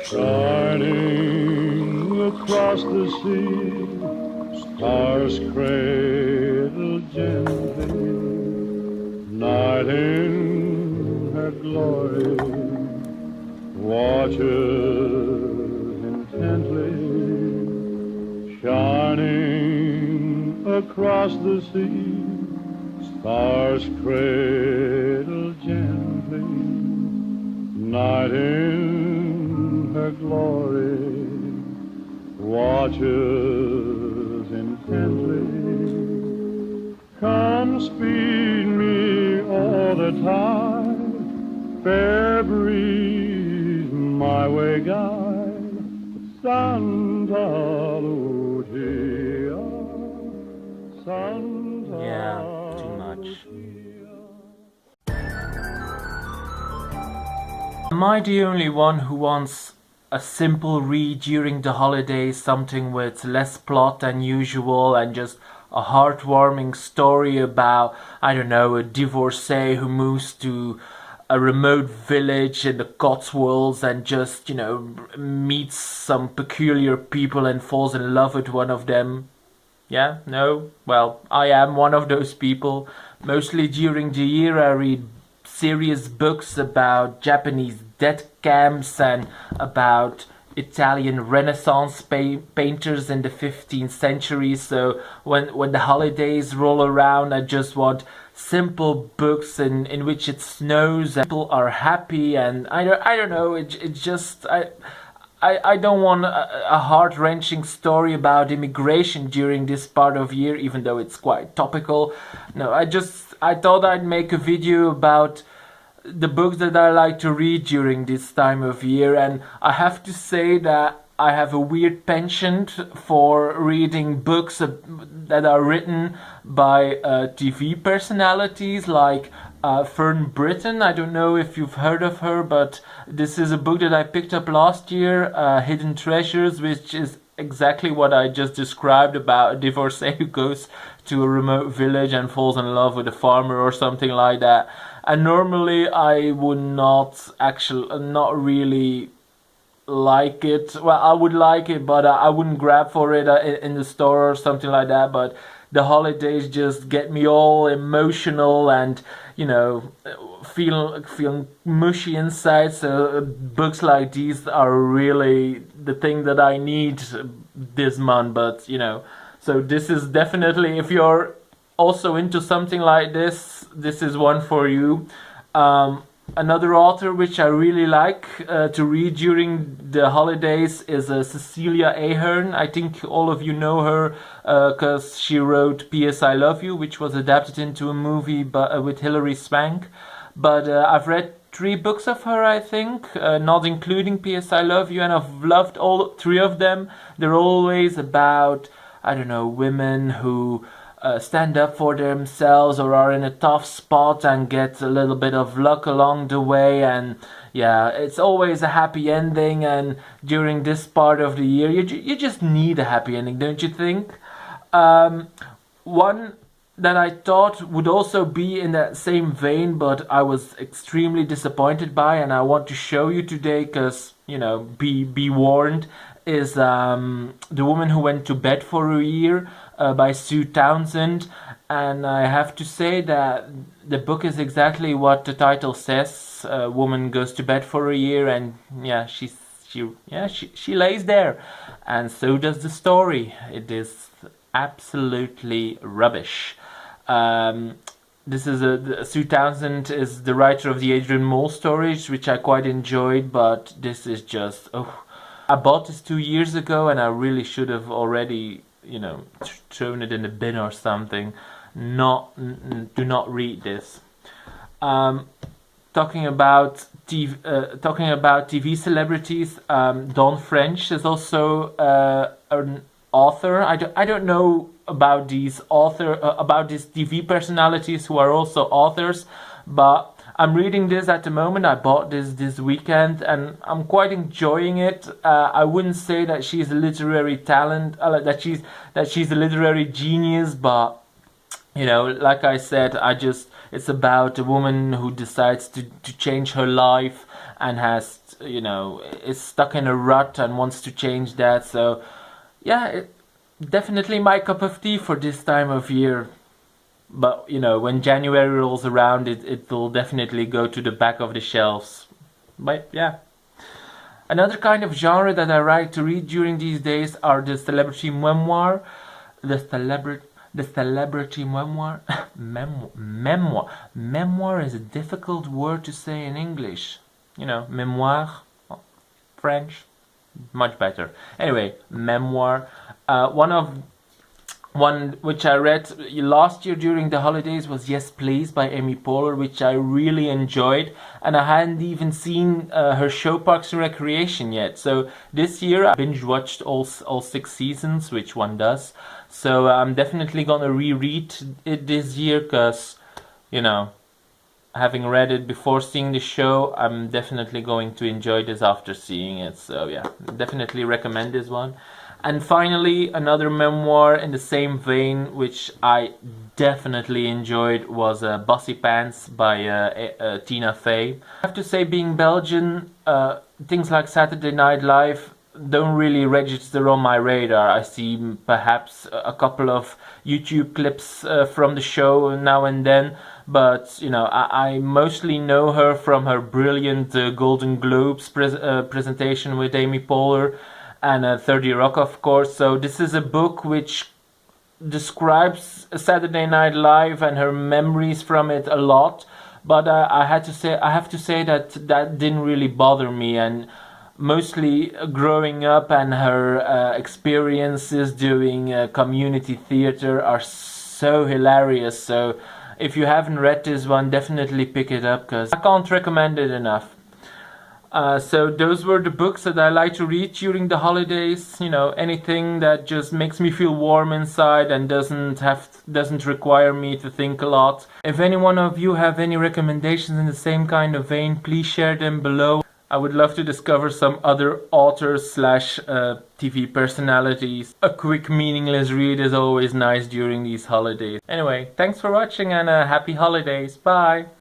Shining across the sea, stars cradle gently. Night in her glory watches intently. Shining across the sea, stars cradle gently. Night in her glory watches intently. Come speed me all the time, fair breeze my way guide, Santa Lucia, Santa Yeah, too much. Am I the only one who wants a simple read during the holidays, something with less plot than usual and just a heartwarming story about, I don't know, a divorcee who moves to a remote village in the Cotswolds and just, meets some peculiar people and falls in love with one of them? Yeah, no? Well, I am one of those people. Mostly during the year I read serious books about Japanese death camps and about Italian Renaissance painters in the 15th century. So when the holidays roll around, I just want simple books in which it snows and people are happy, and I don't know, it just I don't want a heart-wrenching story about immigration during this part of year, even though it's quite topical. No, I thought I'd make a video about the books that I like to read during this time of year, and I have to say that I have a weird penchant for reading books that are written by TV personalities like Fern Britton. I don't know if you've heard of her, but this is a book that I picked up last year, Hidden Treasures, which is exactly what I just described about a divorcee who goes to a remote village and falls in love with a farmer or something like that. And normally I would not really like it. Well, I would like it, but I wouldn't grab for it in the store or something like that. But the holidays just get me all emotional and, feel mushy inside. So books like these are really the thing that I need this month. But, so this is definitely, if you're also into something like this is one for you. Another author which I really like to read during the holidays is Cecilia Ahern. I think all of you know her because she wrote P.S. I Love You, which was adapted into a movie with Hilary Swank. But I've read 3 books of her, I think, not including P.S. I Love You, and I've loved all 3 of them. They're always about, I don't know, women who stand up for themselves or are in a tough spot and get a little bit of luck along the way, and yeah, it's always a happy ending. And during this part of the year you just need a happy ending, don't you think? One that I thought would also be in that same vein, but I was extremely disappointed by, and I want to show you today because, be warned, is The Woman Who Went to Bed for a Year by Sue Townsend. And I have to say that the book is exactly what the title says. A woman goes to bed for a year, and yeah, she lays there, and so does the story. It is absolutely rubbish. This is Sue Townsend is the writer of the Adrian Mole stories, which I quite enjoyed, but this is just, I bought this 2 years ago and I really should have already, thrown it in the bin or something. Do not read this. Talking about TV celebrities, Dawn French is also an author. I don't know about these TV personalities who are also authors, but I'm reading this at the moment. I bought this weekend and I'm quite enjoying it. I wouldn't say that she's a literary talent, that she's a literary genius, but You know, like I said, it's about a woman who decides to change her life and has, you know, is stuck in a rut and wants to change that. So, yeah, definitely my cup of tea for this time of year. But, you know, when January rolls around, it will definitely go to the back of the shelves. But, yeah. Another kind of genre that I like to read during these days are the celebrity memoir. The celebrity memoir. Memoir is a difficult word to say in English. You know, memoir, French, much better. Anyway, memoir. One which I read last year during the holidays was Yes Please by Amy Poehler, which I really enjoyed, and I hadn't even seen her show Parks and Recreation yet. So this year I binge watched all 6 seasons, which one does. So I'm definitely gonna reread it this year because, you know, having read it before seeing the show, I'm definitely going to enjoy this after seeing it. So yeah, definitely recommend this one. And finally, another memoir in the same vein, which I definitely enjoyed, was Bossy Pants by Tina Fey. I have to say, being Belgian, things like Saturday Night Live don't really register on my radar. I see perhaps a couple of YouTube clips from the show now and then, but you know, I mostly know her from her brilliant Golden Globes presentation with Amy Poehler and 30 Rock, of course. So this is a book which describes Saturday Night Live and her memories from it a lot, but I have to say that didn't really bother me, and mostly growing up and her experiences doing community theater are so hilarious. So if you haven't read this one, definitely pick it up because I can't recommend it enough. So those were the books that I like to read during the holidays. You know, anything that just makes me feel warm inside and doesn't require me to think a lot. If any one of you have any recommendations in the same kind of vein, please share them below. I would love to discover some other authors / TV personalities. A quick meaningless read is always nice during these holidays. Anyway, thanks for watching and happy holidays. Bye!